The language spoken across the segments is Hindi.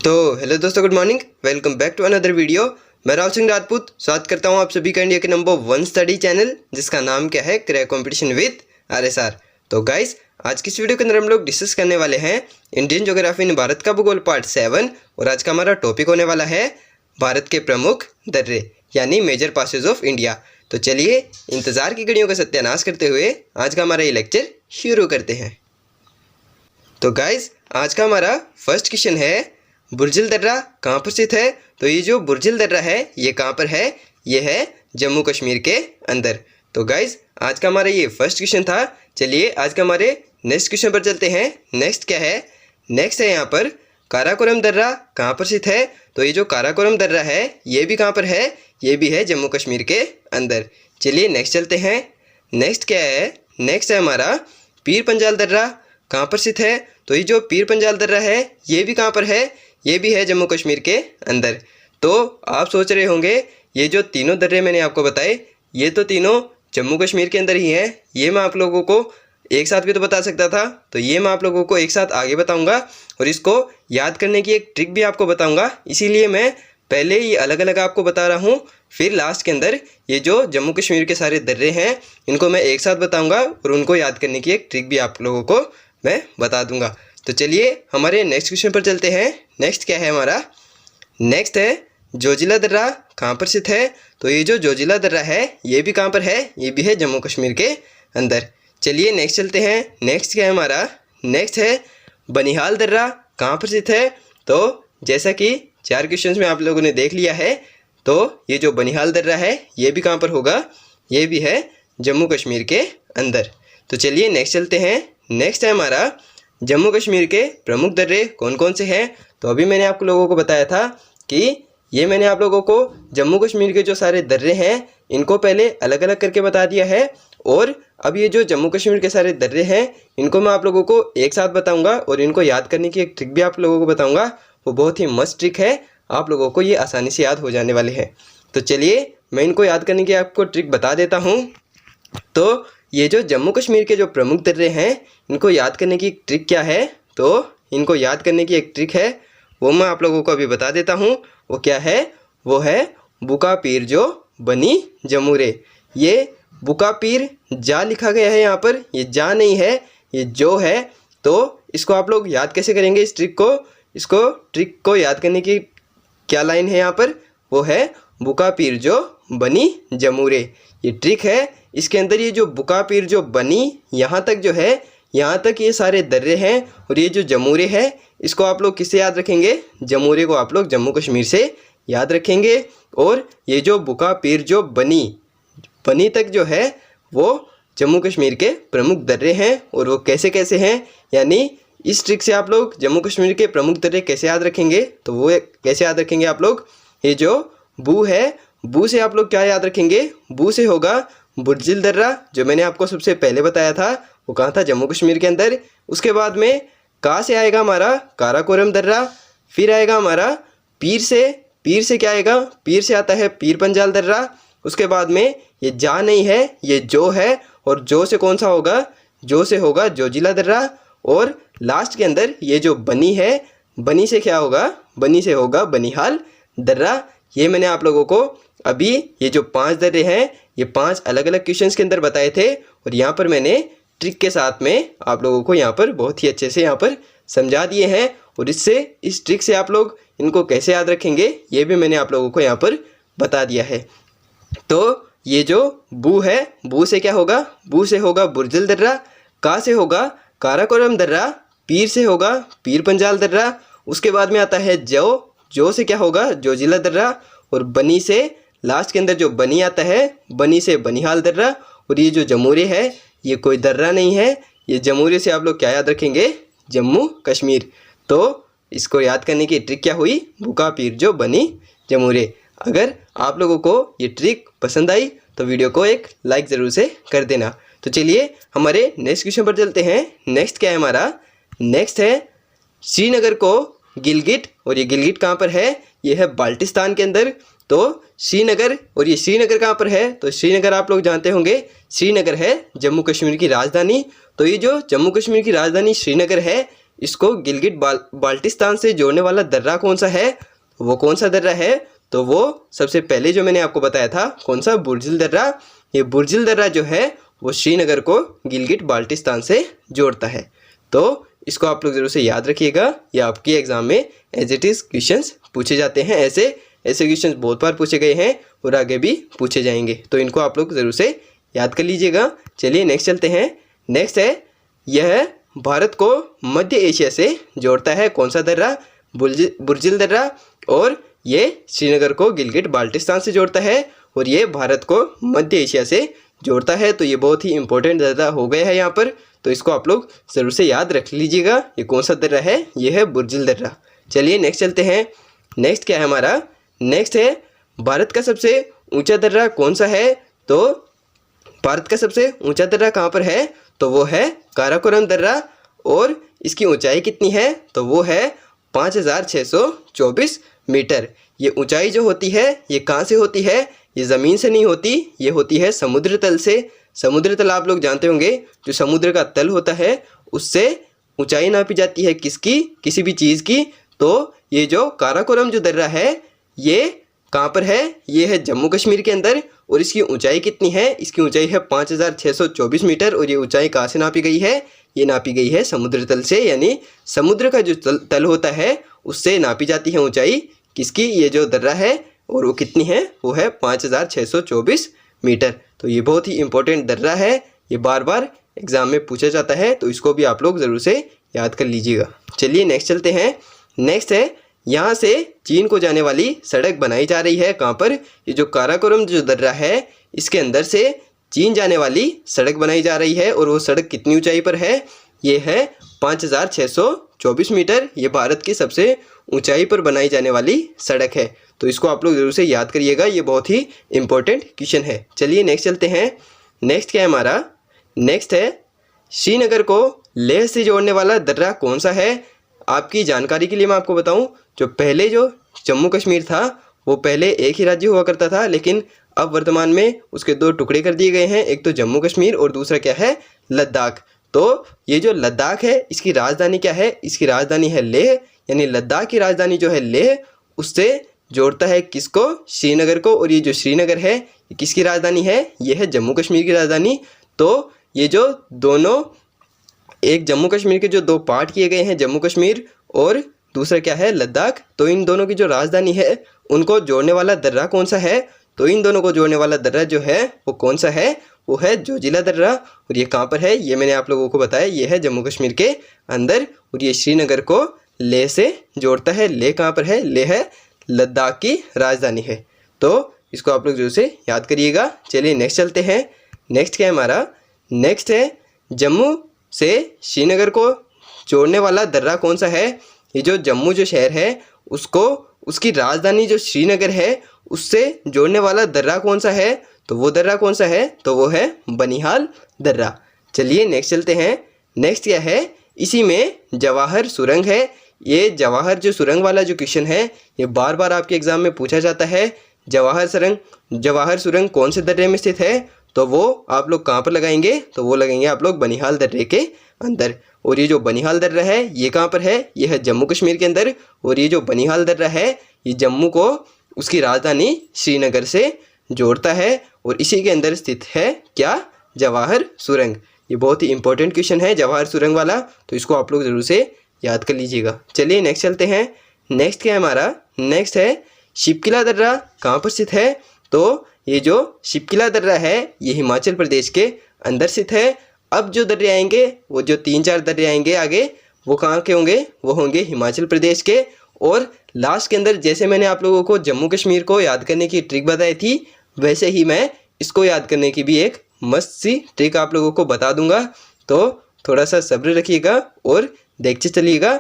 तो हेलो दोस्तों, good morning. Welcome back to another video. मैं राहुल सिंह राजपूत स्वागत करता हूं आप सभी का इंडिया के नंबर 1 स्टडी चैनल, जिसका नाम क्या है, क्रैक कंपटीशन विद RSR। तो गाइस, आज की इस वीडियो के अंदर हम लोग डिस्कस करने वाले हैं इंडियन ज्योग्राफी इन भारत का भूगोल पार्ट 7। और आज का हमारा टॉपिक होने वाला है भारत के प्रमुख दर्रे यानी मेजर पासेज ऑफ इंडिया। तो चलिए इंतज़ार की घड़ियों का सत्यानाश करते हुए आज का हमारा ये लेक्चर शुरू करते हैं। तो गाइस, आज का हमारा फर्स्ट क्वेश्चन है, बुर्जिल दर्रा कहाँ पर स्थित है। तो ये जो बुर्जिल दर्रा है ये कहाँ पर है, ये है जम्मू कश्मीर के अंदर। तो गाइस, आज का हमारा ये फर्स्ट क्वेश्चन था। चलिए आज का हमारे नेक्स्ट क्वेश्चन पर चलते हैं। नेक्स्ट क्या है, नेक्स्ट है यहाँ पर काराकोरम दर्रा कहाँ पर स्थित है। तो ये जो काराकोरम दर्रा है ये भी कहाँ पर है, ये भी है जम्मू कश्मीर के अंदर। चलिए नेक्स्ट चलते हैं। नेक्स्ट क्या है, नेक्स्ट है हमारा पीर पंजाल दर्रा कहाँ पर स्थित है। तो ये जो पीर पंजाल दर्रा है ये भी कहाँ पर है, ये भी है जम्मू कश्मीर के अंदर। तो आप सोच रहे होंगे ये जो तीनों दर्रे मैंने आपको बताए ये तो तीनों जम्मू कश्मीर के अंदर ही हैं। ये मैं आप लोगों को एक साथ भी तो बता सकता था, तो ये मैं आप लोगों को एक साथ आगे बताऊंगा और इसको याद करने की एक ट्रिक भी आपको बताऊंगा। इसीलिए मैं पहले ये अलग अलग आपको बता रहा हूँ, फिर लास्ट के अंदर ये जो जम्मू कश्मीर के सारे दर्रे हैं इनको मैं एक साथ बताऊँगा और उनको याद करने की एक ट्रिक भी आप लोगों को मैं बता दूँगा। तो चलिए हमारे नेक्स्ट क्वेश्चन पर चलते हैं। नेक्स्ट क्या है हमारा, नेक्स्ट है जोजिला दर्रा कहाँ पर स्थित है। तो ये जो जोजिला दर्रा है ये भी कहाँ पर है, ये भी है जम्मू कश्मीर के अंदर। चलिए नेक्स्ट चलते हैं। नेक्स्ट क्या है हमारा, नेक्स्ट है बनिहाल दर्रा कहाँ पर स्थित है। तो जैसा कि 4 क्वेश्चंस में आप लोगों ने देख लिया है, तो ये जो बनिहाल दर्रा है ये भी कहाँ पर होगा, ये भी है जम्मू कश्मीर के अंदर। तो चलिए नेक्स्ट चलते हैं। नेक्स्ट है हमारा जम्मू कश्मीर के प्रमुख दर्रे कौन कौन से हैं। तो अभी मैंने आप लोगों को बताया था कि ये मैंने आप लोगों को जम्मू कश्मीर के जो सारे दर्रे हैं इनको पहले अलग अलग करके बता दिया है, और अब ये जो जम्मू कश्मीर के सारे दर्रे हैं इनको मैं आप लोगों को एक साथ बताऊंगा और इनको याद करने की एक ट्रिक भी आप लोगों को बताऊंगा। वो बहुत ही मस्त ट्रिक है, आप लोगों को ये आसानी से याद हो जाने वाले हैं। तो चलिए मैं इनको याद करने की आपको ट्रिक बता देता हूँ। तो ये जो जम्मू कश्मीर के जो प्रमुख दर्रे हैं इनको याद करने की एक ट्रिक क्या है, तो इनको याद करने की एक ट्रिक है वो मैं आप लोगों को अभी बता देता हूँ। वो क्या है, वो है बुका पीर जो बनी जमूरे। ये बुका पीर जा लिखा गया है यहाँ पर, ये जा नहीं है, ये जो है। तो इसको आप लोग याद कैसे करेंगे इस ट्रिक को, इसको ट्रिक को याद करने की क्या लाइन है यहाँ पर, वो है बुका पीर जो बनी जमूरे। ये ट्रिक है, इसके अंदर ये जो बुका पीर जो बनी यहाँ तक जो है, यहाँ तक ये सारे दर्रे हैं, और ये जो जमूरे है इसको आप लोग किससे याद रखेंगे, जमूरे को आप लोग जम्मू कश्मीर से याद रखेंगे। और ये जो बुका पीर जो बनी बनी तक जो है वो जम्मू कश्मीर के प्रमुख दर्रे हैं। और वो कैसे कैसे हैं, यानी इस ट्रिक से आप लोग जम्मू कश्मीर के प्रमुख दर्रे कैसे याद रखेंगे, तो वो कैसे याद रखेंगे आप लोग, ये जो बू है, बू से आप लोग क्या याद रखेंगे, बू से होगा बुर्जिल दर्रा जो मैंने आपको सबसे पहले बताया था, वो कहाँ था, जम्मू कश्मीर के अंदर। उसके बाद में कहाँ से आएगा हमारा काराकोरम दर्रा, फिर आएगा हमारा पीर से, पीर से क्या आएगा, पीर से आता है पीर पंजाल दर्रा। उसके बाद में ये जा नहीं है, ये जो है, और जो से कौन सा होगा, जो से होगा जोजिला दर्रा। और लास्ट के अंदर ये जो बनी है, बनी से क्या होगा, बनी से होगा बनिहाल दर्रा। ये मैंने आप लोगों को अभी ये जो 5 दर्रे हैं ये 5 अलग अलग क्वेश्चंस के अंदर बताए थे, और यहाँ पर मैंने ट्रिक के साथ में आप लोगों को यहाँ पर बहुत ही अच्छे से यहाँ पर समझा दिए हैं। और इससे इस ट्रिक से आप लोग इनको कैसे याद रखेंगे ये भी मैंने आप लोगों को यहाँ पर बता दिया है। तो ये जो बू है, बू से क्या होगा, बू से होगा बुर्जिल दर्रा, का से होगा काराकोरम दर्रा, पीर से होगा पीर पंजाल दर्रा। उसके बाद में आता है जो से क्या होगा जोजिला दर्रा, और बनी से लास्ट के अंदर जो बनी आता है, बनी से बनिहाल दर्रा। और ये जो जमूरे है ये कोई दर्रा नहीं है, ये जमूरे से आप लोग क्या याद रखेंगे, जम्मू कश्मीर। तो इसको याद करने की ट्रिक क्या हुई, बुका पीर जो बनी जमूरे। अगर आप लोगों को ये ट्रिक पसंद आई तो वीडियो को एक लाइक ज़रूर से कर देना। तो चलिए हमारे नेक्स्ट क्वेश्चन पर चलते हैं। नेक्स्ट क्या है हमारा, नेक्स्ट है श्रीनगर को गिलगिट, और ये गिलगिट कहाँ पर है, ये है बाल्टिस्तान के अंदर। तो श्रीनगर, और ये श्रीनगर कहाँ पर है, तो श्रीनगर आप लोग जानते होंगे, श्रीनगर है जम्मू कश्मीर की राजधानी। तो ये जो जम्मू कश्मीर की राजधानी श्रीनगर है इसको गिलगिट बाल्टिस्तान से जोड़ने वाला दर्रा कौन सा है, वो कौन सा दर्रा है, तो वो सबसे पहले जो मैंने आपको बताया था कौन सा, बुर्जिल दर्रा। ये बुर्जिल दर्रा जो है वो श्रीनगर को गिलगिट बाल्टिस्तान से जोड़ता है। तो इसको आप लोग ज़रूर से याद रखिएगा, ये आपके एग्ज़ाम में एज इट इज़ क्वेश्चंस पूछे जाते हैं। ऐसे क्वेश्चंस बहुत बार पूछे गए हैं और आगे भी पूछे जाएंगे, तो इनको आप लोग ज़रूर से याद कर लीजिएगा। चलिए नेक्स्ट चलते हैं। नेक्स्ट है, यह भारत को मध्य एशिया से जोड़ता है कौन सा दर्रा, बुर्जिल दर्रा, और ये श्रीनगर को गिलगिट बाल्टिस्तान से जोड़ता है और ये भारत को मध्य एशिया से जोड़ता है। तो ये बहुत ही इंपॉर्टेंट दर्रा हो गया है यहाँ पर, तो इसको आप लोग ज़रूर से याद रख लीजिएगा। ये कौन सा दर्रा है, ये है बुर्जिल दर्रा। चलिए नेक्स्ट चलते हैं। नेक्स्ट क्या है हमारा, नेक्स्ट है भारत का सबसे ऊंचा दर्रा कौन सा है। तो भारत का सबसे ऊंचा दर्रा कहाँ पर है, तो वो है काराकोरम दर्रा, और इसकी ऊंचाई कितनी है, तो वो है 5624 मीटर। ये ऊंचाई जो होती है ये कहाँ से होती है, ये ज़मीन से नहीं होती, ये होती है समुद्र तल से। समुद्र तल आप लोग जानते होंगे, जो समुद्र का तल होता है उससे ऊंचाई नापी जाती है किसकी, किसी भी चीज़ की। तो ये जो काराकोरम जो दर्रा है ये कहाँ पर है, ये है जम्मू कश्मीर के अंदर, और इसकी ऊंचाई कितनी है, इसकी ऊंचाई है 5624 मीटर। और ये ऊंचाई कहाँ से नापी गई है, ये नापी गई है समुद्र तल से, यानी समुद्र का जो तल होता है उससे नापी जाती है ऊंचाई किसकी, ये जो दर्रा है, और वो कितनी है, वो है 5624 मीटर। तो ये बहुत ही इंपॉर्टेंट दर्रा है, ये बार बार एग्ज़ाम में पूछा जाता है, तो इसको भी आप लोग ज़रूर से याद कर लीजिएगा। चलिए नेक्स्ट चलते हैं। नेक्स्ट है, यहाँ से चीन को जाने वाली सड़क बनाई जा रही है कहाँ पर, ये जो काराकोरम जो दर्रा है इसके अंदर से चीन जाने वाली सड़क बनाई जा रही है, और वो सड़क कितनी ऊंचाई पर है, ये है 5624 मीटर। ये भारत की सबसे ऊंचाई पर बनाई जाने वाली सड़क है, तो इसको आप लोग ज़रूर से याद करिएगा, ये बहुत ही इंपॉर्टेंट क्वेश्चन है। चलिए नेक्स्ट चलते हैं। नेक्स्ट क्या है हमारा, नेक्स्ट है श्रीनगर को लेह से जोड़ने वाला दर्रा कौन सा है। आपकी जानकारी के लिए मैं आपको बताऊं, जो पहले जो जम्मू कश्मीर था वो पहले एक ही राज्य हुआ करता था, लेकिन अब वर्तमान में उसके दो टुकड़े कर दिए गए हैं, एक तो जम्मू कश्मीर और दूसरा क्या है, लद्दाख। तो ये जो लद्दाख है इसकी राजधानी क्या है, इसकी राजधानी है लेह, यानी लद्दाख की राजधानी जो है लेह उससे जोड़ता है किसको, श्रीनगर को। और ये जो श्रीनगर है ये किसकी राजधानी है, ये है जम्मू कश्मीर की राजधानी। तो ये जो दोनों, एक जम्मू कश्मीर के जो दो पार्ट किए गए हैं, जम्मू कश्मीर और दूसरा क्या है, लद्दाख, तो इन दोनों की जो राजधानी है उनको जोड़ने वाला दर्रा कौन सा है, तो इन दोनों को जोड़ने वाला दर्रा जो है वो कौन सा है, वो है जोजिला दर्रा। और ये कहाँ पर है, ये मैंने आप लोगों को बताया, ये है जम्मू कश्मीर के अंदर, और ये श्रीनगर को लेह से जोड़ता है। लेह कहाँ पर है, लेह है लद्दाख की राजधानी है, तो इसको आप लोग जरूर से याद करिएगा। चलिए नेक्स्ट चलते हैं। नेक्स्ट क्या है हमारा, नेक्स्ट है जम्मू से श्रीनगर को जोड़ने वाला दर्रा कौन सा है। ये जो जम्मू जो शहर है उसको, उसकी राजधानी जो श्रीनगर है उससे जोड़ने वाला दर्रा कौन सा है, तो वो दर्रा कौन सा है, तो वो है बनिहाल दर्रा। चलिए नेक्स्ट चलते हैं। नेक्स्ट क्या है, इसी में जवाहर सुरंग है। ये जवाहर जो सुरंग वाला जो क्वेश्चन है ये बार बार आपके एग्जाम में पूछा जाता है। जवाहर सुरंग कौन से दर्रे में स्थित है, तो वो आप लोग कहाँ पर लगाएंगे, तो वो लगाएंगे आप लोग बनिहाल दर्रे के अंदर। और ये जो बनिहाल दर्रा है ये कहाँ पर है, ये है जम्मू कश्मीर के अंदर। और ये जो बनिहाल दर्रा है ये जम्मू को उसकी राजधानी श्रीनगर से जोड़ता है, और इसी के अंदर स्थित है क्या, जवाहर सुरंग। ये बहुत ही इंपॉर्टेंट क्वेश्चन है जवाहर सुरंग वाला, तो इसको आप लोग ज़रूर से याद कर लीजिएगा। चलिए नेक्स्ट चलते हैं। नेक्स्ट क्या है हमारा, नेक्स्ट है शिपकिला दर्रा कहाँ पर स्थित है। तो ये जो शिपकिला दर्रा है ये हिमाचल प्रदेश के अंदर स्थित है। अब जो दर्रे आएंगे, वो जो 3-4 दर्रे आएंगे आगे, वो कहाँ के होंगे, वो होंगे हिमाचल प्रदेश के। और लास्ट के अंदर जैसे मैंने आप लोगों को जम्मू कश्मीर को याद करने की ट्रिक बताई थी, वैसे ही मैं इसको याद करने की भी एक मस्त सी ट्रिक आप लोगों को बता दूंगा, तो थोड़ा सा सब्र रखिएगा और देखते चलिएगा।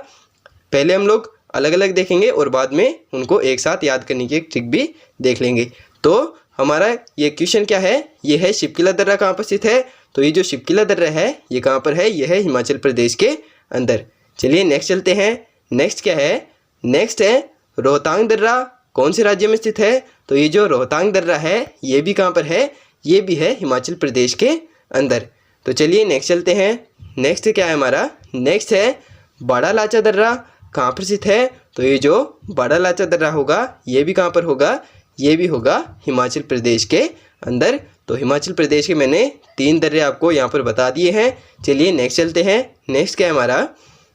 पहले हम लोग अलग अलग देखेंगे और बाद में उनको एक साथ याद करने की एक ट्रिक भी देख लेंगे। तो हमारा ये क्वेश्चन क्या है, ये है शिपकिला दर्रा कहाँ पर स्थित है। तो ये जो शिपकिला दर्रा है ये कहाँ पर है, ये है हिमाचल प्रदेश के अंदर। चलिए नेक्स्ट चलते हैं। नेक्स्ट क्या है, नेक्स्ट है रोहतांग दर्रा कौन से राज्य में स्थित है। तो ये जो रोहतांग दर्रा है ये भी कहाँ पर है, ये भी है हिमाचल प्रदेश के अंदर। तो चलिए नेक्स्ट चलते हैं। नेक्स्ट क्या है हमारा, नेक्स्ट है बड़ा लाचा दर्रा कहाँ पर स्थित है? तो ये जो बड़ा लाचा दर्रा होगा ये भी कहाँ पर होगा? ये भी होगा हिमाचल प्रदेश के अंदर। तो हिमाचल प्रदेश के मैंने 3 दर्रे आपको यहाँ पर बता दिए हैं। चलिए नेक्स्ट चलते हैं। नेक्स्ट क्या है हमारा?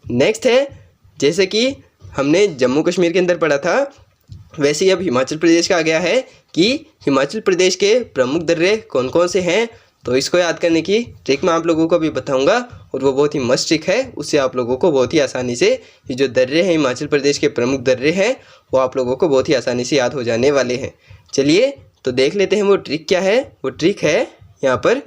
नेक्स्ट है, जैसे कि हमने जम्मू कश्मीर के अंदर पढ़ा था वैसे ही अब हिमाचल प्रदेश का आ गया है कि हिमाचल प्रदेश के प्रमुख दर्रे कौन कौन से हैं। तो इसको याद करने की ट्रिक मैं आप लोगों को भी बताऊंगा और वो बहुत ही मस्त ट्रिक है। उससे आप लोगों को बहुत ही आसानी से ये जो दर्रे हैं हिमाचल प्रदेश के प्रमुख दर्रे हैं वो आप लोगों को बहुत ही आसानी से याद हो जाने वाले हैं। चलिए तो देख लेते हैं वो ट्रिक क्या है। वो ट्रिक है यहाँ पर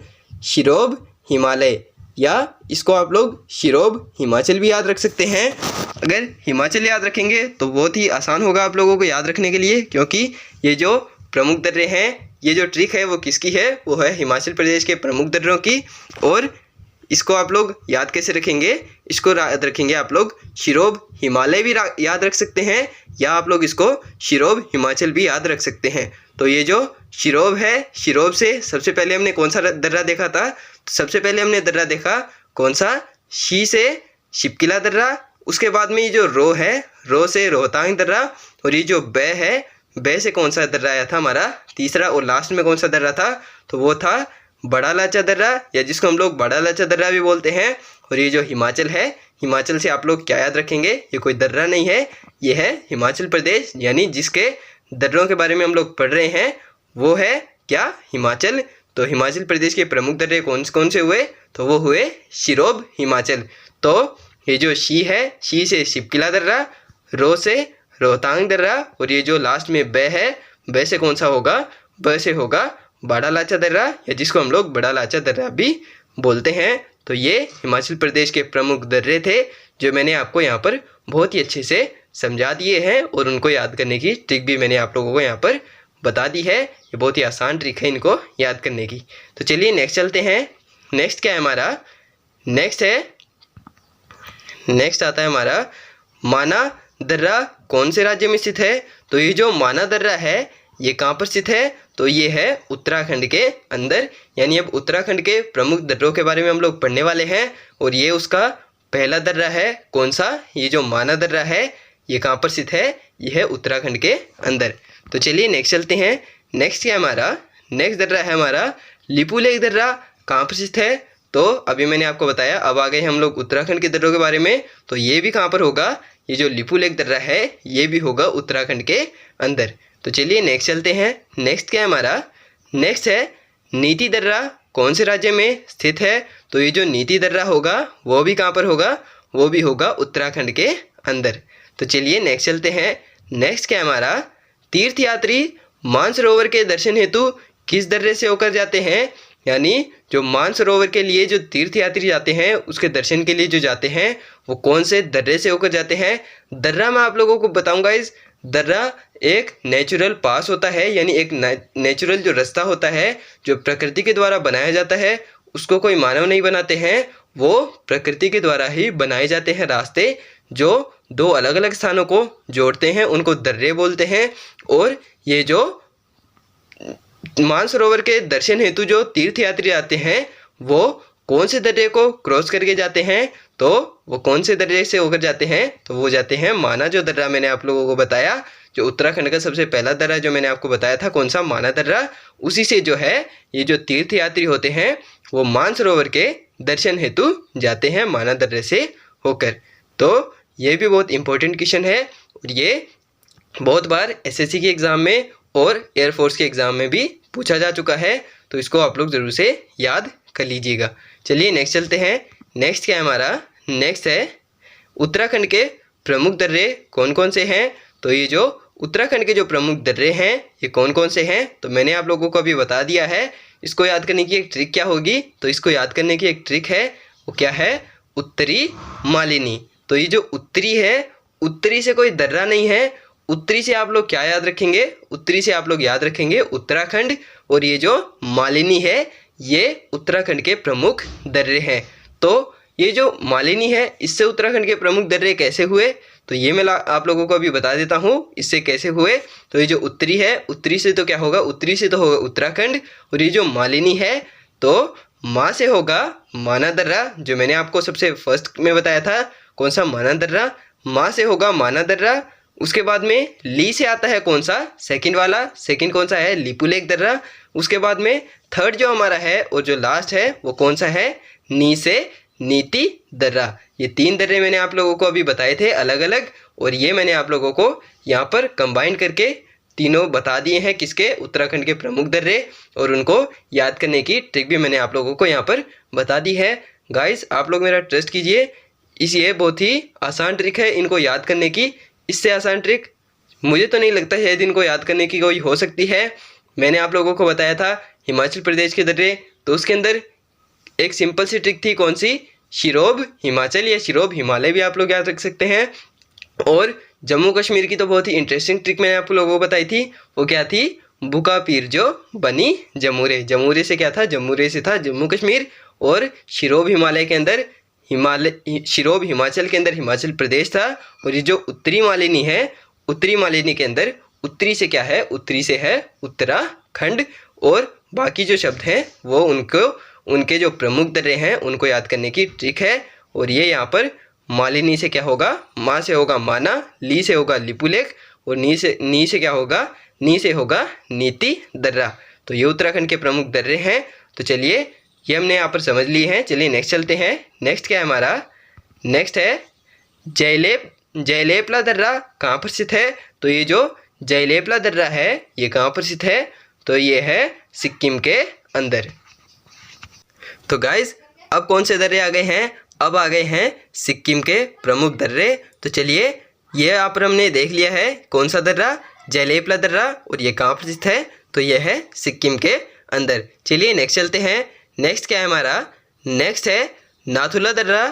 शिरोब हिमालय, या इसको आप लोग शिरोब हिमाचल भी याद रख सकते हैं। अगर हिमाचल याद रखेंगे तो बहुत ही आसान होगा आप लोगों को याद रखने के लिए, क्योंकि ये जो प्रमुख दर्रे हैं, ये जो ट्रिक है वो किसकी है? वो है हिमाचल प्रदेश के प्रमुख दर्रों की। और इसको आप लोग याद कैसे रखेंगे? इसको याद रखेंगे आप लोग शिरोब हिमालय भी याद रख सकते हैं, या आप लोग इसको शिरोब हिमाचल भी याद रख सकते हैं। तो ये जो शिरोब है, शिरोब से सबसे पहले हमने कौन सा दर्रा देखा था? तो सबसे पहले हमने दर्रा देखा कौन सा? शी से शिपकिला दर्रा। उसके बाद में ये जो रो है, रो से रोहतांग दर्रा। और ये जो बै है, बै से कौन सा दर्रा आया था हमारा? तीसरा। और लास्ट में कौन सा दर्रा था? तो वो था बड़ा लाचा दर्रा, या जिसको हम लोग बड़ा लाचा दर्रा भी बोलते हैं। और ये जो हिमाचल है, हिमाचल से आप लोग क्या याद रखेंगे? ये कोई दर्रा नहीं है, ये है हिमाचल प्रदेश, यानी जिसके दर्रों के बारे में हम लोग पढ़ रहे हैं वो है क्या? हिमाचल। तो हिमाचल प्रदेश के प्रमुख दर्रे कौन कौन से हुए? तो वो हुए शिरोब हिमाचल। तो ये जो शी है, शी से शिपकिला दर्रा, रो से रोहतांग दर्रा, और ये जो लास्ट में बै है, बै से कौन सा होगा? बै से होगा बड़ा लाचा दर्रा, या जिसको हम लोग बड़ा लाचा दर्रा भी बोलते हैं। तो ये हिमाचल प्रदेश के प्रमुख दर्रे थे जो मैंने आपको यहाँ पर बहुत ही अच्छे से समझा दिए हैं, और उनको याद करने की ट्रिक भी मैंने आप लोगों को यहाँ पर बता दी है। ये बहुत ही आसान ट्रिक है इनको याद करने की। तो चलिए नेक्स्ट चलते हैं। नेक्स्ट क्या है हमारा? नेक्स्ट आता है हमारा माना दर्रा कौन से राज्य में स्थित है? तो ये जो माना दर्रा है ये कहाँ पर स्थित है? तो ये है उत्तराखंड के अंदर। यानी अब उत्तराखंड के प्रमुख दर्रों के बारे में हम लोग पढ़ने वाले हैं, और ये उसका पहला दर्रा है। कौन सा? ये जो माना दर्रा है ये कहाँ पर स्थित है? ये है उत्तराखंड के अंदर। तो चलिए नेक्स्ट चलते हैं। नेक्स्ट क्या है हमारा? नेक्स्ट दर्रा है हमारा लिपुलेख दर्रा। कहाँ पर स्थित है? तो अभी मैंने आपको बताया, अब आ गए हम लोग उत्तराखंड के दर्रों के बारे में। तो ये भी कहाँ पर होगा? ये जो लिपुलेख दर्रा है ये भी होगा उत्तराखंड के अंदर। तो चलिए नेक्स्ट चलते हैं। नेक्स्ट क्या है हमारा? नेक्स्ट है नीति दर्रा कौन से राज्य में स्थित है? तो ये जो नीति दर्रा होगा वो भी कहाँ पर होगा? वो भी होगा उत्तराखंड के अंदर। तो चलिए नेक्स्ट चलते हैं। नेक्स्ट क्या है हमारा? तीर्थयात्री मानसरोवर के दर्शन हेतु किस दर्रे से होकर जाते हैं? यानी जो मानसरोवर के लिए जो तीर्थयात्री जाते हैं उसके दर्शन के लिए जो जाते हैं वो कौन से दर्रे से होकर जाते हैं? दर्रा मैं आप लोगों को बताऊंगा। इस दर्रा एक नेचुरल पास होता है, यानी एक नेचुरल जो रास्ता होता है जो प्रकृति के द्वारा बनाया जाता है, उसको कोई मानव नहीं बनाते हैं, वो प्रकृति के द्वारा ही बनाए जाते हैं रास्ते जो दो अलग अलग स्थानों को जोड़ते हैं, उनको दर्रे बोलते हैं। और ये जो मानसरोवर के दर्शन हेतु जो तीर्थयात्री आते हैं वो कौन से दर्रे को क्रॉस करके जाते हैं? तो वो कौन से दर्रे से होकर जाते हैं? तो वो जाते हैं माना जो दर्रा मैंने आप लोगों को बताया, जो उत्तराखंड का सबसे पहला दर्रा जो मैंने आपको बताया था, कौन सा? माना दर्रा। उसी से जो है ये जो तीर्थयात्री होते हैं वो मानसरोवर के दर्शन हेतु जाते हैं माना दर्रे से होकर। तो ये भी बहुत इंपॉर्टेंट क्वेश्चन है, और ये बहुत बार एसएससी के एग्ज़ाम में और एयरफोर्स के एग्ज़ाम में भी पूछा जा चुका है। तो इसको आप लोग ज़रूर से याद कर लीजिएगा। चलिए नेक्स्ट चलते हैं। नेक्स्ट क्या है हमारा? नेक्स्ट है उत्तराखंड के प्रमुख दर्रे कौन कौन से हैं? तो ये जो उत्तराखंड के जो प्रमुख दर्रे हैं ये कौन कौन से हैं? तो मैंने आप लोगों को अभी बता दिया है। इसको याद करने की एक ट्रिक क्या होगी? तो इसको याद करने की एक ट्रिक है, वो क्या है? उत्तरी मालिनी। तो ये जो उत्तरी है, उत्तरी से कोई दर्रा नहीं है। उत्तरी से आप लोग क्या याद रखेंगे? उत्तरी से आप लोग याद रखेंगे उत्तराखंड। और ये जो मालिनी है ये उत्तराखंड के प्रमुख दर्रे हैं। तो ये जो मालिनी है इससे उत्तराखंड के प्रमुख दर्रे कैसे हुए? तो ये मैं आप लोगों को अभी बता देता हूँ इससे कैसे हुए। तो ये जो उत्तरी है, उत्तरी से तो क्या होगा? उत्तरी से तो होगा उत्तराखंड। और ये जो मालिनी है तो माँ से होगा माना दर्रा, जो मैंने आपको सबसे फर्स्ट में बताया था, कौन सा माना दर्रा, मा से होगा माना दर्रा। उसके बाद में ली से आता है कौन सा, सेकंड वाला, सेकंड कौन सा है, लिपुलेख दर्रा। उसके बाद में थर्ड जो हमारा है और जो लास्ट है वो कौन सा है, नी से नीति दर्रा। ये 3 दर्रे मैंने आप लोगों को अभी बताए थे अलग अलग, और ये मैंने आप लोगों को यहाँ पर कंबाइन करके तीनों बता दिए हैं किसके, उत्तराखंड के प्रमुख दर्रे, और उनको याद करने की ट्रिक भी मैंने आप लोगों को यहाँ पर बता दी है। गाइस आप लोग मेरा ट्रस्ट कीजिए, ये बहुत ही आसान ट्रिक है इनको याद करने की। इससे आसान ट्रिक मुझे तो नहीं लगता शायद इनको याद करने की कोई हो सकती है। मैंने आप लोगों को बताया था हिमाचल प्रदेश के दर्रे, तो उसके अंदर एक सिंपल सी ट्रिक थी, कौन सी, शिरोब हिमाचल या शिरोब हिमालय भी आप लोग याद रख सकते हैं। और जम्मू कश्मीर की तो बहुत ही इंटरेस्टिंग ट्रिक मैंने आप लोगों को बताई थी, वो क्या थी, बुका पीर जो बनी जमूरे। जमूरे से क्या था, जमूरे से था जम्मू कश्मीर, और शिरोब हिमालय के अंदर शिरोब हिमाचल के अंदर हिमाचल प्रदेश था। और ये जो उत्तरी मालिनी है, उत्तरी मालिनी के अंदर उत्तरी से क्या है, उत्तरी से है उत्तराखंड। और बाकी जो शब्द हैं वो उनके जो प्रमुख दर्रे हैं उनको याद करने की ट्रिक है। और ये यहाँ पर मालिनी से क्या होगा, मा से होगा माना, ली से होगा लिपुलेख, और नी से क्या होगा, नी से होगा नीति दर्रा। तो ये उत्तराखंड के प्रमुख दर्रे हैं। तो चलिए ये हमने यहाँ पर समझ लिए हैं। चलिए नेक्स्ट चलते हैं। नेक्स्ट क्या है हमारा, नेक्स्ट है जयलेपला दर्रा कहाँ पर स्थित है। तो ये जो जयलेपला दर्रा है ये कहाँ पर स्थित है, तो ये है सिक्किम के अंदर। तो गाइज अब कौन से दर्रे आ गए हैं, अब आ गए हैं सिक्किम के प्रमुख दर्रे। तो चलिए ये यहाँ पर हमने देख लिया है कौन सा दर्रा, जयलेपला दर्रा, और ये कहाँ पर स्थित है, तो ये है सिक्किम के अंदर। चलिए नेक्स्ट चलते हैं। नेक्स्ट क्या है हमारा, नेक्स्ट है नाथुला दर्रा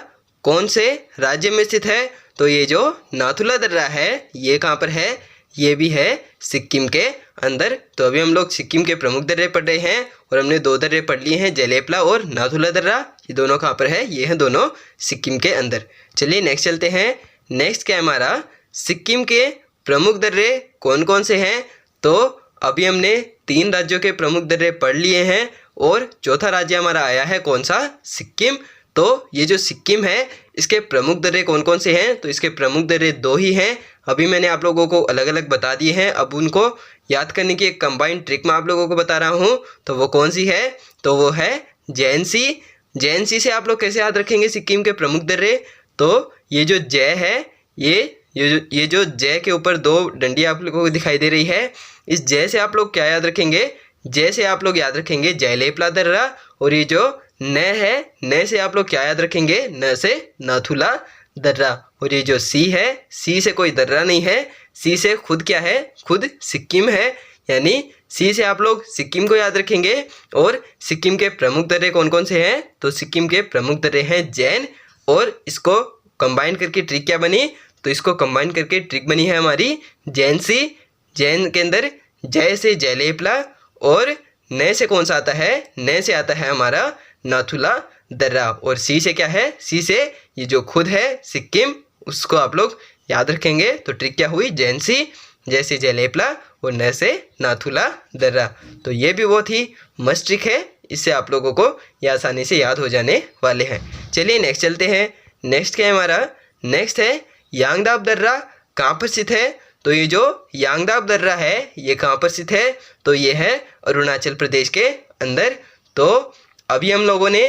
कौन से राज्य में स्थित है। तो ये जो नाथुला दर्रा है ये कहाँ पर है, ये भी है सिक्किम के अंदर। तो अभी हम लोग सिक्किम के प्रमुख दर्रे पढ़ रहे हैं, और हमने 2 दर्रे पढ़ लिए हैं, जयलेपला और नाथुला दर्रा। ये दोनों कहाँ पर है, ये हैं दोनों सिक्किम के अंदर। चलिए नेक्स्ट चलते हैं। नेक्स्ट क्या है हमारा, सिक्किम के प्रमुख दर्रे कौन कौन से हैं। तो अभी हमने 3 राज्यों के प्रमुख दर्रे पढ़ लिए हैं, और चौथा राज्य हमारा आया है कौन सा, सिक्किम। तो ये जो सिक्किम है इसके प्रमुख दर्रे कौन कौन से हैं, तो इसके प्रमुख दर्रे 2 ही हैं। अभी मैंने आप लोगों को अलग अलग बता दिए हैं, अब उनको याद करने की एक कंबाइंड ट्रिक मैं आप लोगों को बता रहा हूँ। तो वो कौन सी है, तो वो है जैनसी। जैनसी से आप लोग कैसे याद रखेंगे सिक्किम के प्रमुख दर्रे, तो ये जो जय है, ये जो जय के ऊपर 2 डंडियाँ आप लोगों को दिखाई दे रही है, इस जय से आप लोग क्या याद रखेंगे, जय से आप लोग याद रखेंगे जयलेपला दर्रा। और ये जो न है, न से आप लोग क्या याद रखेंगे, न से नाथुला दर्रा। और ये जो सी है, सी से कोई दर्रा नहीं है, सी से खुद क्या है, खुद सिक्किम है, यानी सी से आप लोग सिक्किम को याद रखेंगे। और सिक्किम के प्रमुख दर्रे कौन कौन से हैं, तो सिक्किम के प्रमुख दर्रे हैं जैन। और इसको कंबाइन करके ट्रिक क्या बनी, तो इसको कंबाइन करके ट्रिक बनी है हमारी जैनसी। जैन के अंदर जय से जयलेपला, और न से कौन सा आता है, न से आता है हमारा नाथुला दर्रा। और सी से क्या है, सी से ये जो खुद है सिक्किम, उसको आप लोग याद रखेंगे। तो ट्रिक क्या हुई, जैनसी, जैसे जयलेपला, और न से नाथुला दर्रा। तो ये भी बहुत ही मस्त ट्रिक है, इससे आप लोगों को ये आसानी से याद हो जाने वाले हैं। चलिए नेक्स्ट चलते हैं। नेक्स्ट क्या है हमारा, नेक्स्ट है यांगदाब दर्रा कहाँ पर स्थित है। तो ये जो यांगदाब दर्रा है ये कहाँ पर स्थित है, तो ये है अरुणाचल प्रदेश के अंदर। तो अभी हम लोगों ने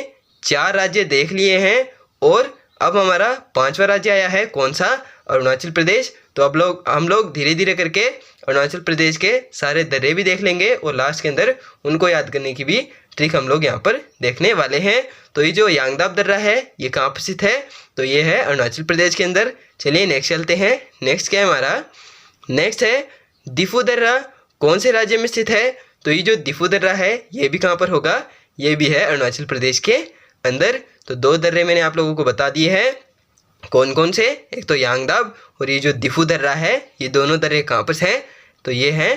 4 राज्य देख लिए हैं, और अब हमारा 5वां राज्य आया है कौन सा, अरुणाचल प्रदेश। तो अब हम लोग धीरे धीरे करके अरुणाचल प्रदेश के सारे दर्रे भी देख लेंगे, और लास्ट के अंदर उनको याद करने की भी ट्रिक हम लोग यहाँ पर देखने वाले हैं। तो ये जो यांगदाब दर्रा है ये कहाँ पर स्थित है, तो ये है अरुणाचल प्रदेश के अंदर। चलिए नेक्स्ट चलते हैं। नेक्स्ट क्या है हमारा, नेक्स्ट है दिफू दर्रा कौन से राज्य में स्थित है। तो ये जो दिफू दर्रा है ये भी कहाँ पर होगा, ये भी है अरुणाचल प्रदेश के अंदर। तो 2 दर्रे मैंने आप लोगों को बता दिए हैं, कौन कौन से, एक तो यांगदाब और ये जो दिफू दर्रा है, ये दोनों दर्रे कहाँ पर हैं, तो ये हैं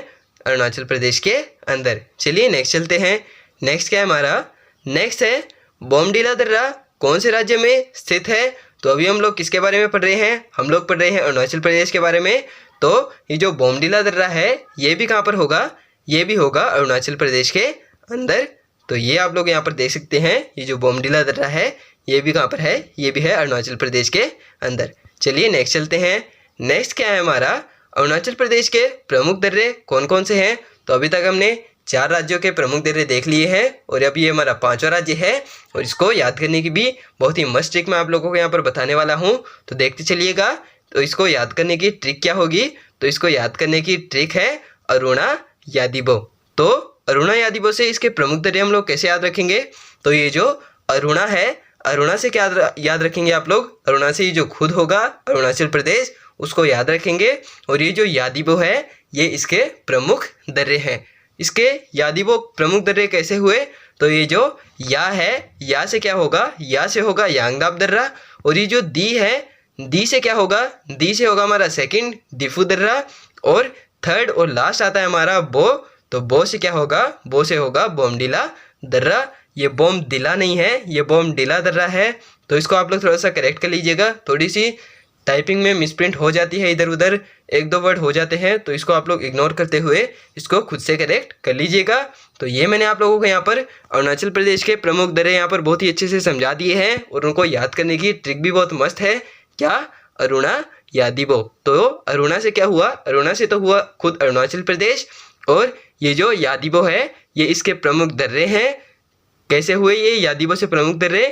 अरुणाचल प्रदेश के अंदर। चलिए नेक्स्ट चलते हैं। नेक्स्ट क्या है हमारा, नेक्स्ट है बोमडिला दर्रा कौन से राज्य में स्थित है। तो अभी हम लोग किसके बारे में पढ़ रहे हैं, हम लोग पढ़ रहे हैं अरुणाचल प्रदेश के बारे में। तो ये जो बोमडिला दर्रा है ये भी कहाँ पर होगा, ये भी होगा अरुणाचल प्रदेश के अंदर। तो ये आप लोग यहाँ पर देख सकते हैं, ये जो बोमडिला दर्रा है ये भी कहाँ पर है, ये भी है अरुणाचल प्रदेश के अंदर। चलिए नेक्स्ट चलते हैं। नेक्स्ट क्या है हमारा, अरुणाचल प्रदेश के प्रमुख दर्रे कौन कौन से हैं। तो अभी तक हमने 4 राज्यों के प्रमुख दर्रे देख लिए हैं और अभी ये हमारा 5वां राज्य है और इसको याद करने की भी बहुत ही मस्त ट्रिक मैं आप लोगों को यहाँ पर बताने वाला हूँ, तो देखते चलिएगा। तो इसको याद करने की ट्रिक क्या होगी, तो इसको याद करने की ट्रिक है अरुणा यादीबो। तो अरुणा यादीबो से इसके प्रमुख दर्रे हम लोग कैसे याद रखेंगे, तो ये जो अरुणा है, अरुणा से क्या याद रखेंगे आप लोग, अरुणा से ये जो खुद होगा अरुणाचल प्रदेश उसको याद रखेंगे और ये जो यादीबो है ये इसके प्रमुख दर्रे हैं। इसके यादीबो प्रमुख दर्रे कैसे हुए, तो ये जो या है, या से क्या होगा, या से होगा यांगदाब दर्रा और ये जो दी है, दी से क्या होगा, दी से होगा हमारा सेकंड दिफू दर्रा और थर्ड और लास्ट आता है हमारा बो, तो बो से क्या होगा, बो से होगा बोमडिला दर्रा। ये बोमडिला नहीं है, ये बोमडिला दर्रा है। तो इसको आप लोग थोड़ा सा करेक्ट कर लीजिएगा, थोड़ी सी टाइपिंग में मिसप्रिंट हो जाती है, इधर उधर 1-2 वर्ड हो जाते हैं, तो इसको आप लोग इग्नोर करते हुए इसको खुद से करेक्ट कर लीजिएगा। तो ये मैंने आप लोगों को यहाँ पर अरुणाचल प्रदेश के प्रमुख दर्रे यहाँ पर बहुत ही अच्छे से समझा दिए हैं और उनको याद करने की ट्रिक भी बहुत मस्त है। क्या, अरुणा यादीबो। तो अरुणा से क्या हुआ, अरुणा से तो हुआ खुद अरुणाचल प्रदेश और ये जो यादीबो है ये इसके प्रमुख दर्रे हैं। कैसे हुए ये यादीबो से प्रमुख दर्रे,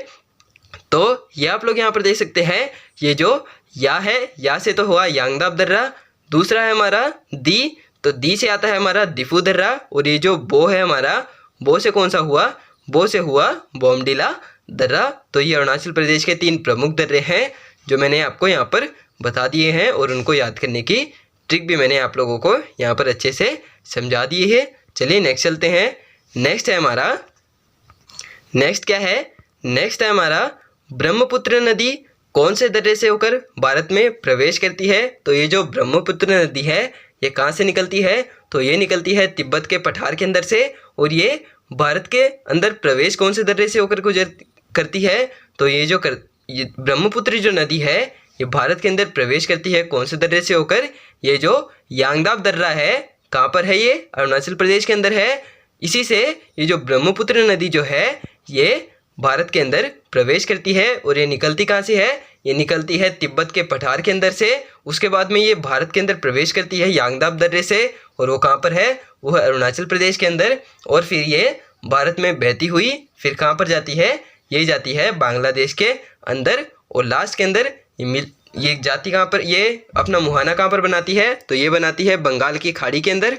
तो ये आप लोग यहाँ पर देख सकते हैं। ये जो या है, या से तो हुआ यांगदाब दर्रा, दूसरा है हमारा दी, तो दी से आता है हमारा दिफू दर्रा और ये जो बो है हमारा, बो से कौन सा हुआ, बो से हुआ बोमडिला दर्रा। तो ये अरुणाचल प्रदेश के 3 प्रमुख दर्रे हैं जो मैंने आपको यहाँ पर बता दिए हैं और उनको याद करने की ट्रिक भी मैंने आप लोगों को यहाँ पर अच्छे से समझा दी है। चलिए नेक्स्ट चलते हैं। नेक्स्ट है हमारा, नेक्स्ट क्या है, नेक्स्ट है हमारा ब्रह्मपुत्र नदी कौन से दर्रे से होकर भारत में प्रवेश करती है। तो ये जो ब्रह्मपुत्र नदी है ये कहाँ से निकलती है, तो ये निकलती है तिब्बत के पठार के अंदर से और ये भारत के अंदर प्रवेश कौन से दर्रे से होकर गुजर करती है। तो ये जो ये ब्रह्मपुत्र जो नदी है ये भारत के अंदर प्रवेश करती है कौन से दर्रे से होकर, ये जो यांगदाब दर्रा है कहाँ पर है, ये अरुणाचल प्रदेश के अंदर है। इसी से ये जो ब्रह्मपुत्र नदी जो है ये भारत के अंदर प्रवेश करती है और ये निकलती कहाँ से है, ये निकलती है तिब्बत के पठार के अंदर से। उसके बाद में ये भारत के अंदर प्रवेश करती है यांगदाब दर्रे से और वो कहाँ पर है, वो है अरुणाचल प्रदेश के अंदर। और फिर ये भारत में बहती हुई फिर कहाँ पर जाती है, ये जाती है बांग्लादेश के अंदर और लास्ट के अंदर ये जाती कहाँ पर, ये अपना मुहाना कहाँ पर बनाती है, तो ये बनाती है बंगाल की खाड़ी के अंदर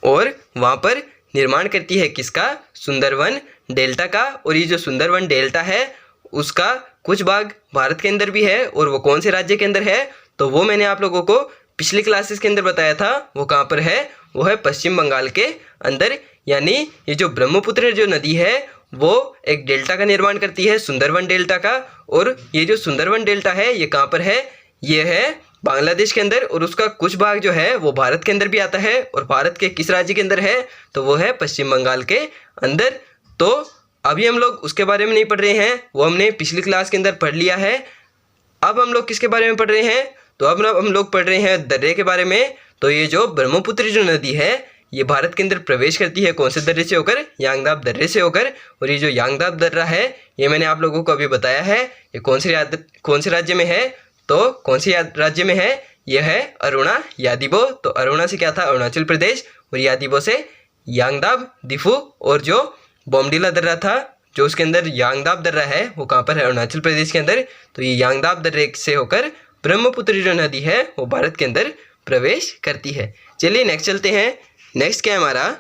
और वहाँ पर निर्माण करती है किसका, सुंदरवन डेल्टा का। और ये जो सुंदरवन डेल्टा है उसका कुछ भाग भारत के अंदर भी है और वो कौन से राज्य के अंदर है, तो वो मैंने आप लोगों को पिछली क्लासेस के अंदर बताया था। वो कहाँ पर है, वो है पश्चिम बंगाल के अंदर। यानी ये जो ब्रह्मपुत्र जो नदी है वो एक डेल्टा का निर्माण करती है, सुंदरवन डेल्टा का। और ये जो सुंदरवन डेल्टा है ये कहाँ पर है, ये है बांग्लादेश के अंदर और उसका कुछ भाग जो है वो भारत के अंदर भी आता है। और भारत के किस राज्य के अंदर है, तो वो है पश्चिम बंगाल के अंदर। तो अभी हम लोग उसके बारे में नहीं पढ़ रहे हैं, वो हमने पिछली क्लास के अंदर पढ़ लिया है। अब हम लोग किसके बारे में पढ़ रहे हैं, तो अब हम लोग पढ़ रहे हैं दर्रे के बारे में। तो ये जो ब्रह्मपुत्र जो नदी है ये भारत के अंदर प्रवेश करती है कौन से दर्रे से होकर, यांगदाब दर्रे से होकर। और ये जो यांगदाब दर्रा है ये मैंने आप लोगों को अभी बताया है ये कौन से राज्य में है, तो कौन से राज्य में है, यह है अरुणा यादीबो। तो अरुणा से क्या था, अरुणाचल प्रदेश, और यादीबो से यांगदाब दिफू। और जो बोमडिला दर्रा था जो उसके अंदर यांगदाब दर्रा है वो कहाँ पर है, अरुणाचल प्रदेश के अंदर। तो ये यांगदाब दर्रे से होकर ब्रह्मपुत्र जो नदी है वो भारत के अंदर प्रवेश करती है। चलिए नेक्स्ट चलते हैं। नेक्स्ट क्या है हमारा,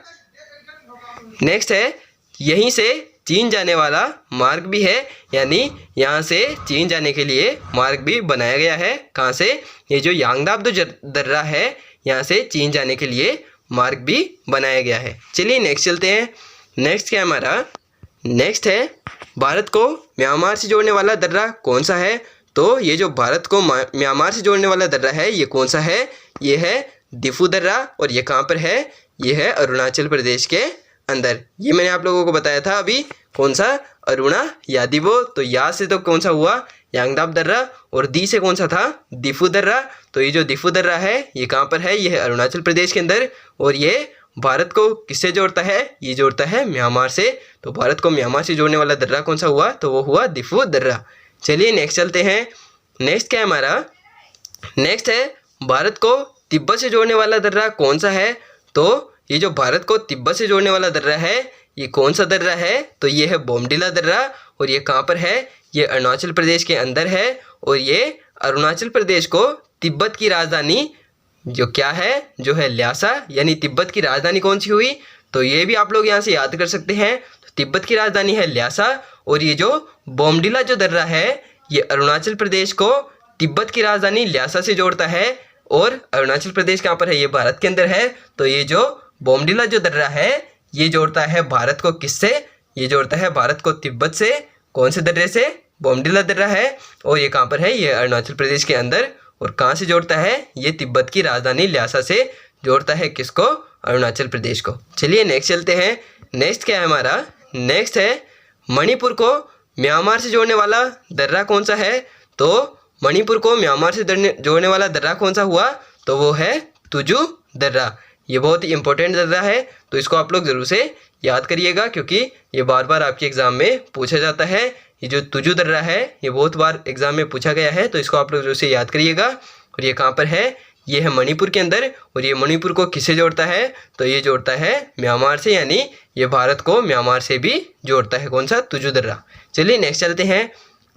नेक्स्ट है यहीं से चीन जाने वाला मार्ग भी है, यानी यहाँ से चीन जाने के लिए मार्ग भी बनाया गया है। कहाँ से, ये जो यांगदाब दर्रा है यहाँ से चीन जाने के लिए मार्ग भी बनाया गया है। चलिए नेक्स्ट चलते हैं। नेक्स्ट क्या है हमारा, नेक्स्ट है भारत को म्यांमार से जोड़ने वाला दर्रा कौन सा है। तो ये जो भारत को म्यांमार से जोड़ने वाला दर्रा है ये कौन सा है, ये है दिफू दर्रा। और ये कहाँ पर है, ये है अरुणाचल प्रदेश के अंदर। ये मैंने आप लोगों को बताया था अभी, कौन सा, अरुणा यादीबो। तो या से तो कौन सा हुआ, यांगदाब दर्रा, और दी से कौन सा था, दिफू दर्रा। तो ये जो दिफू दर्रा है ये कहाँ पर है, ये है अरुणाचल प्रदेश के अंदर और ये भारत को किससे जोड़ता है? ये जोड़ता है म्यांमार से। तो भारत को म्यांमार से जोड़ने वाला दर्रा कौन सा हुआ? तो वो हुआ दिफू दर्रा। चलिए नेक्स्ट चलते हैं। नेक्स्ट क्या है हमारा? नेक्स्ट है भारत को तिब्बत से जोड़ने वाला दर्रा कौन सा है? तो ये जो भारत को तिब्बत से जोड़ने वाला दर्रा है, ये कौन सा दर्रा है? तो ये है बोमडिला दर्रा। और ये कहाँ पर है? ये अरुणाचल प्रदेश के अंदर है। और ये अरुणाचल प्रदेश को तिब्बत की राजधानी जो क्या है, जो है ल्हासा, यानी तिब्बत की राजधानी कौन सी हुई? तो ये भी आप लोग यहाँ से याद कर सकते हैं। तो तिब्बत की राजधानी है ल्हासा। और ये जो बोमडिला जो दर्रा है, ये अरुणाचल प्रदेश को तिब्बत की राजधानी ल्हासा से जोड़ता है। और अरुणाचल प्रदेश कहाँ पर है? ये भारत के अंदर है। तो ये जो बोमडिला जो दर्रा है, ये जोड़ता है भारत को किससे? ये जोड़ता है भारत को तिब्बत से। कौन से दर्रे से? बोमडिला दर्रा है। और ये कहाँ पर है? ये अरुणाचल प्रदेश के अंदर। और कहाँ से जोड़ता है? ये तिब्बत की राजधानी ल्हासा से जोड़ता है किसको? अरुणाचल प्रदेश को। चलिए नेक्स्ट चलते हैं। नेक्स्ट क्या है हमारा? नेक्स्ट है मणिपुर को म्यांमार से जोड़ने वाला दर्रा कौन सा है? तो मणिपुर को म्यांमार से जोड़ने वाला दर्रा कौन सा हुआ? तो वो है तुजु दर्रा। ये बहुत ही इंपॉर्टेंट दर्रा है, तो इसको आप लोग ज़रूर से याद करिएगा, क्योंकि ये बार बार आपके एग्ज़ाम में पूछा जाता है। ये जो तुजु दर्रा है, ये बहुत बार एग्ज़ाम में पूछा गया है, तो इसको आप लोग ज़रूर से याद करिएगा। और ये कहाँ पर है? ये है मणिपुर के अंदर। और ये मणिपुर को किससे जोड़ता है? तो ये जोड़ता है म्यांमार से, यानी ये भारत को म्यांमार से भी जोड़ता है। कौन सा? तुजु दर्रा। चलिए नेक्स्ट चलते हैं।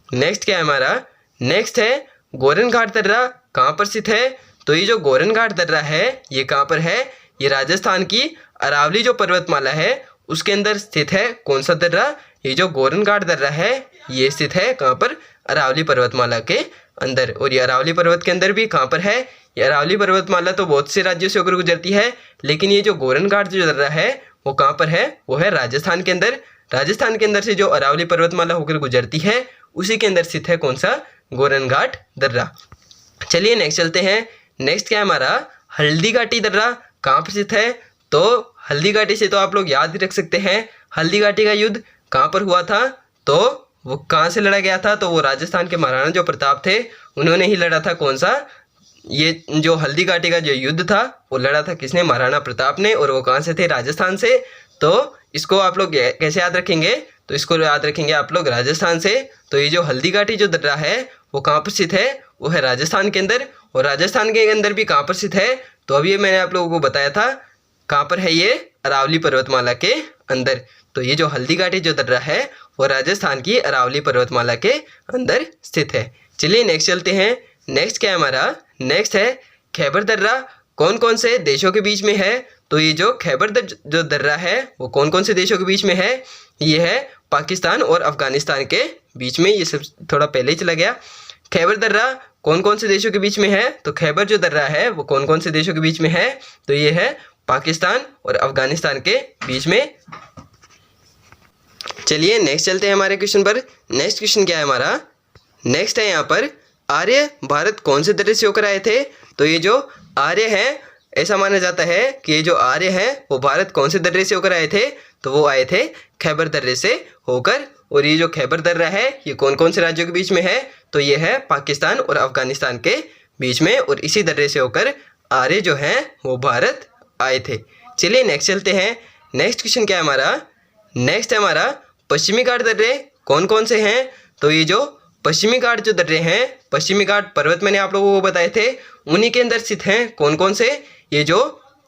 नेक्स्ट क्या है हमारा? नेक्स्ट है गोरन घाट दर्रा कहाँ पर स्थित है? तो ये जो गोरन घाट दर्रा है, ये कहाँ पर है? ये राजस्थान की अरावली जो पर्वतमाला है उसके अंदर स्थित है। कौन सा दर्रा? ये जो गोरन घाट दर्रा है, ये स्थित है कहाँ पर? अरावली पर्वतमाला के अंदर। और ये अरावली पर्वत के अंदर भी कहाँ पर है? ये अरावली पर्वतमाला तो बहुत से राज्यों से होकर गुजरती है, लेकिन ये जो गोरन घाट जो दर्रा है वो कहाँ पर है? वो है राजस्थान के अंदर। राजस्थान के अंदर से जो अरावली पर्वतमाला होकर गुजरती है, उसी के अंदर स्थित है कौन सा? गोरन घाट दर्रा। चलिए नेक्स्ट चलते हैं। नेक्स्ट क्या है हमारा? हल्दी घाटी दर्रा कहाँ पर स्थित है? तो हल्दी घाटी से तो आप लोग याद ही रख सकते हैं। हल्दी घाटी का युद्ध कहाँ पर हुआ था? तो वो कहाँ से लड़ा गया था? तो वो राजस्थान के महाराणा जो प्रताप थे, उन्होंने ही लड़ा था। कौन सा? ये जो हल्दी घाटी का जो युद्ध था, वो लड़ा था किसने? महाराणा प्रताप ने। और वो कहाँ से थे? राजस्थान से। तो इसको आप लोग कैसे याद रखेंगे? तो इसको याद रखेंगे आप लोग राजस्थान से। तो ये जो हल्दी घाटी जो दर्रा है वो कहाँ पर स्थित है? वो है राजस्थान के अंदर। और राजस्थान के अंदर भी कहाँ पर स्थित है? तो अभी मैंने आप लोगों को बताया था कहाँ पर है? ये अरावली पर्वतमाला के अंदर। तो ये जो हल्दी घाटी जो दर्रा है वो राजस्थान की अरावली पर्वतमाला के अंदर स्थित है। चलिए नेक्स्ट चलते हैं। नेक्स्ट क्या है हमारा? नेक्स्ट है खैबर दर्रा कौन कौन से देशों के बीच में है? तो ये जो खैबर जो दर्रा है वो कौन कौन से देशों के बीच में है? ये है पाकिस्तान और अफगानिस्तान के बीच में। ये सब थोड़ा पहले ही चला गया। खैबर दर्रा कौन कौन से देशों के बीच में है? तो खैबर जो दर्रा है वो कौन कौन से देशों के बीच में है? तो ये है पाकिस्तान और अफगानिस्तान के बीच में। चलिए नेक्स्ट चलते हैं हमारे क्वेश्चन पर। नेक्स्ट क्वेश्चन क्या है हमारा? नेक्स्ट है यहाँ पर आर्य भारत कौन से दर्रे से होकर आए थे? तो ये जो आर्य हैं, ऐसा माना जाता है कि ये जो आर्य हैं वो भारत कौन से दर्रे से होकर आए थे? तो वो आए थे खैबर दर्रे से होकर। और ये जो खैबर दर्रा है ये कौन कौन से राज्यों के बीच में है? तो ये है पाकिस्तान और अफगानिस्तान के बीच में। और इसी दर्रे से होकर आर्य जो हैं वो भारत आए थे। चलिए नेक्स्ट चलते हैं। नेक्स्ट क्वेश्चन क्या है हमारा? नेक्स्ट है हमारा पश्चिमी घाट दर्रे कौन कौन से हैं? तो ये जो पश्चिमी घाट जो दर्रे हैं, पश्चिमी घाट पर्वत मैंने आप लोगों को बताए थे, उन्हीं के अंदर स्थित हैं। कौन कौन से? ये जो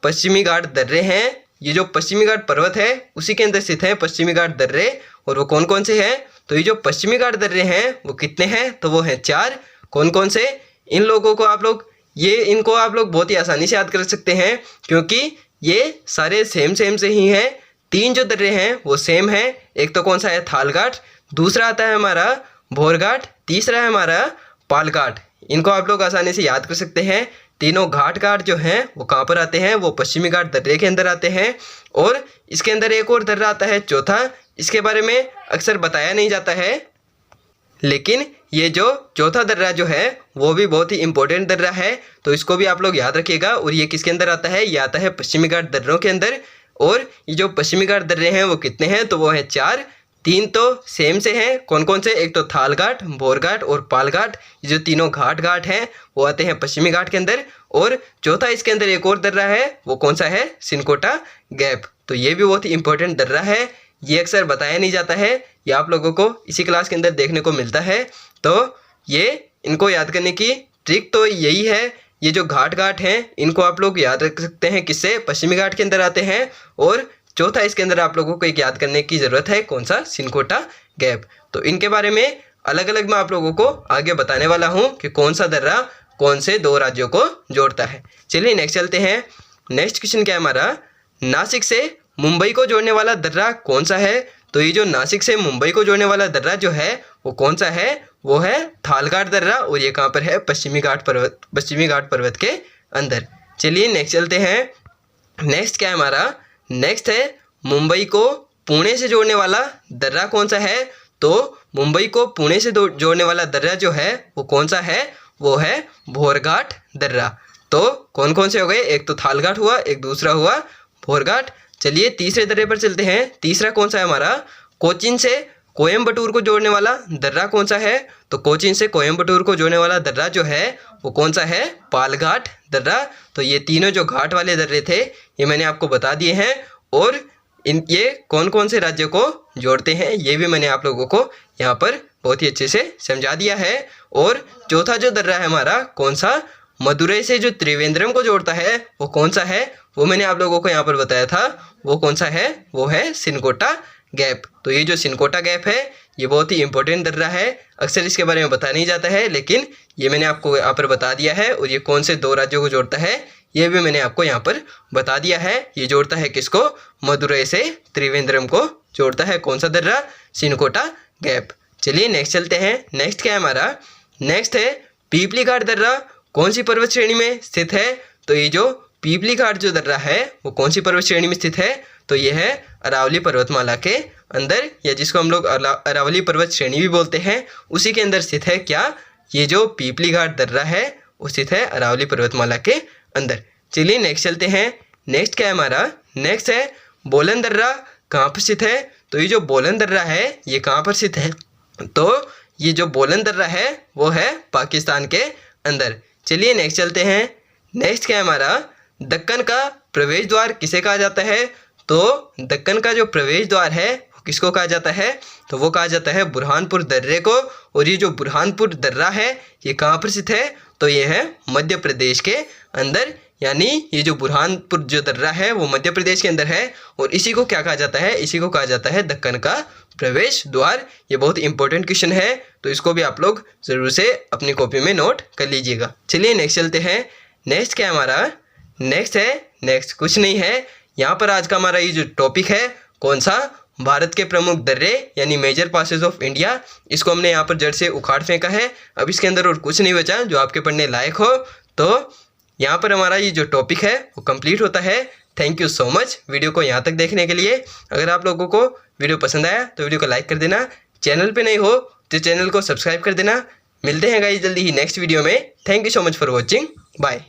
पश्चिमी घाट दर्रे हैं, ये जो पश्चिमी घाट पर्वत है उसी के अंदर स्थित हैं पश्चिमी घाट दर्रे। और वो कौन कौन से हैं? तो ये जो पश्चिमी घाट दर्रे हैं वो कितने हैं? तो वो हैं 4। कौन कौन से? इन लोगों को आप लोग इनको आप लोग बहुत ही आसानी से याद कर सकते हैं, क्योंकि ये सारे सेम से ही हैं। 3 जो दर्रे हैं वो सेम हैं। एक तो कौन सा है? थाल घाट, दूसरा आता है हमारा भोर घाट, तीसरा है हमारा पाल घाट। इनको आप लोग आसानी से याद कर सकते हैं। तीनों घाट जो हैं वो कहाँ पर आते हैं? वो पश्चिमी घाट दर्रे के अंदर आते हैं। और इसके अंदर एक और दर्रा आता है चौथा, इसके बारे में अक्सर बताया नहीं जाता है, लेकिन ये जो चौथा दर्रा जो है वो भी बहुत ही इंपॉर्टेंट दर्रा है, तो इसको भी आप लोग याद रखिएगा। और ये किसके अंदर आता है? ये आता है पश्चिमी घाट दर्रों के अंदर। और ये जो पश्चिमी घाट दर्रे हैं वो कितने हैं? तो वो हैं 4। 3 तो सेम से हैं। कौन कौन से? एक तो थाल घाट, भोर घाट और पाल घाट। ये जो तीनों घाट हैं वो आते हैं पश्चिमी घाट के अंदर। और चौथा इसके अंदर एक और दर्रा है, वो कौन सा है, सिनकोटा गैप। तो ये भी बहुत ही इंपॉर्टेंट दर्रा है, ये अक्सर बताया नहीं जाता है, ये आप लोगों को इसी क्लास के अंदर देखने को मिलता है। तो ये इनको याद करने की ट्रिक तो यही है, ये जो घाट हैं इनको आप लोग याद रख सकते हैं, किससे, पश्चिमी घाट के अंदर आते हैं। और चौथा इसके अंदर आप लोगों को एक याद करने की ज़रूरत है, कौन सा, सिनकोटा गैप। तो इनके बारे में अलग अलग मैं आप लोगों को आगे बताने वाला हूँ कि कौन सा दर्रा कौन से दो राज्यों को जोड़ता है। चलिए नेक्स्ट चलते हैं। नेक्स्ट क्वेश्चन क्या है हमारा, नासिक से मुंबई को जोड़ने वाला दर्रा कौन सा है। तो ये जो नासिक से मुंबई को जोड़ने वाला दर्रा जो है वो कौन सा है, वो है थालघाट दर्रा, और ये कहाँ पर है, पश्चिमी घाट पर्वत के अंदर। चलिए नेक्स्ट चलते हैं। नेक्स्ट क्या है हमारा, नेक्स्ट है मुंबई को पुणे से जोड़ने वाला दर्रा कौन सा है। तो मुंबई को पुणे से जोड़ने वाला दर्रा जो है वो कौन सा है, वो है भोरघाट दर्रा। तो कौन कौन से हो गए, एक तो थालघाट हुआ, एक दूसरा हुआ भोरघाट। चलिए तीसरे दर्रे पर चलते हैं। तीसरा कौन सा है हमारा, कोचीन से कोयम्बटूर को जोड़ने वाला दर्रा कौन सा है। तो कोचीन से कोयम्बटूर को जोड़ने वाला दर्रा जो है वो कौन सा है, पालघाट दर्रा। तो ये तीनों जो घाट वाले दर्रे थे ये मैंने आपको बता दिए हैं, और ये कौन कौन से राज्यों को जोड़ते हैं ये भी मैंने आप लोगों को यहाँ पर बहुत ही अच्छे से समझा दिया है। और चौथा जो दर्रा है हमारा कौन सा, मदुरई से जो त्रिवेंद्रम को जोड़ता है वो कौन सा है, वो मैंने आप लोगों को यहाँ पर बताया था, वो कौन सा है, वो है सिनकोटा गैप। तो ये जो सिनकोटा गैप है ये बहुत ही इंपॉर्टेंट दर्रा है, अक्सर इसके बारे में बताया नहीं जाता है, लेकिन ये मैंने आपको यहाँ पर बता दिया है। और ये कौन से दो राज्यों को जोड़ता है ये भी मैंने आपको यहाँ पर बता दिया है। ये जोड़ता है किसको, मदुरई से त्रिवेंद्रम को जोड़ता है कौन सा दर्रा, सिनकोटा गैप। चलिए नेक्स्ट चलते हैं। नेक्स्ट क्या है हमारा, नेक्स्ट है पीपली घाट दर्रा कौन सी पर्वत श्रेणी में स्थित है। तो ये जो पीपली घाट जो दर्रा है वो कौन सी पर्वत श्रेणी में स्थित है, तो ये है अरावली पर्वतमाला के अंदर, या जिसको हम लोग अरावली पर्वत श्रेणी भी बोलते हैं, उसी के अंदर स्थित है। क्या, ये जो पीपली घाट दर्रा है वो स्थित है अरावली पर्वतमाला के अंदर। चलिए नेक्स्ट चलते हैं। नेक्स्ट क्या है हमारा, नेक्स्ट है बोलन दर्रा कहाँ पर स्थित है। तो ये जो बोलन दर्रा है ये कहाँ पर स्थित है, तो ये जो बोलन दर्रा है वो है पाकिस्तान के अंदर। चलिए नेक्स्ट चलते हैं। नेक्स्ट क्या है हमारा, दक्कन का प्रवेश द्वार किसे कहा जाता है। तो दक्कन का जो प्रवेश द्वार है किसको कहा जाता है, तो वो कहा जाता है बुरहानपुर दर्रे को। और ये जो बुरहानपुर दर्रा है ये कहाँ पर स्थित है, तो ये है मध्य प्रदेश के अंदर, यानी ये जो बुरहानपुर जो दर्रा है वो मध्य प्रदेश के अंदर है। और इसी को क्या कहा जाता है, इसी को कहा जाता है दक्कन का प्रवेश द्वार। ये बहुत इंपॉर्टेंट क्वेश्चन है, तो इसको भी आप लोग ज़रूर से अपनी कॉपी में नोट कर लीजिएगा। चलिए नेक्स्ट चलते हैं। नेक्स्ट क्या है हमारा, नेक्स्ट है, नेक्स्ट कुछ नहीं है, यहाँ पर आज का हमारा ये जो टॉपिक है कौन सा, भारत के प्रमुख दर्रे यानी मेजर पासेस ऑफ इंडिया, इसको हमने यहाँ पर जड़ से उखाड़ फेंका है। अब इसके अंदर और कुछ नहीं बचा जो आपके पढ़ने लायक हो। तो यहाँ पर हमारा ये जो टॉपिक है वो कंप्लीट होता है। Thank you so much video को यहाँ तक देखने के लिए। अगर आप लोगों को वीडियो पसंद आया तो वीडियो को लाइक कर देना, चैनल पे नहीं हो तो चैनल को सब्सक्राइब कर देना। मिलते हैं गाइस जल्दी ही नेक्स्ट वीडियो में। Thank you so much for watching, bye.